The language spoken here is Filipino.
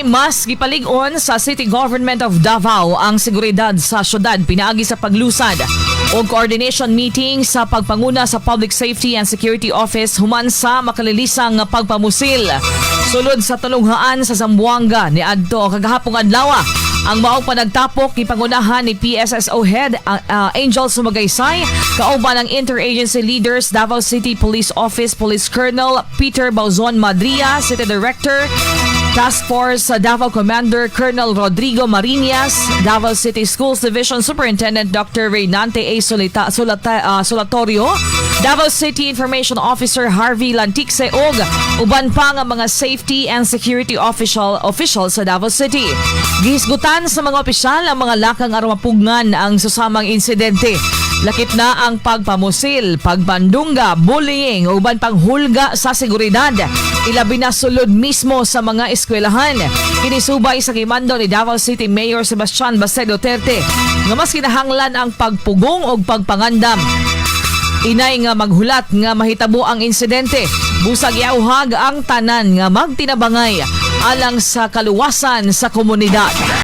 Mas Gipalig-On sa City Government of Davao ang seguridad sa syudad pinaagi sa paglusad o coordination meeting sa pagpanguna sa Public Safety and Security Office human sa makalilisang pagpamusil. Sulod sa tulunghaan sa Zamboanga ni adto kagahapong adlaw ang maong panagtapok ni pangunahan ni PSSO Head Angel Sumagaysay kauban ng interagency leaders Davao City Police Office Police Colonel Peter Bauzon Madria, City Director Task Force Davao Commander Colonel Rodrigo Marinas, Davao City Schools Division Superintendent Dr. Reynante A. Solatorio, Davao City Information Officer Harvey Lantikse og uban pa nga mga safety and security officials sa Davao City. Gihisgutan sa mga opisyal ang mga lakang aron mapugngan ang susamang insidente. Lakip na ang pagpamusil, pagbandungga, bullying, uban pang hulga sa seguridad. Ilabi na sulod mismo sa mga eskwelahan. Kinisubay sa kimando ni Davao City Mayor Sebastian Baste Duterte nga mas kinahanglan ang pagpugong o pagpangandam. Inay nga maghulat nga mahitabo ang insidente. Busag iauhag ang tanan nga magtinabangay alang sa kaluwasan sa komunidad.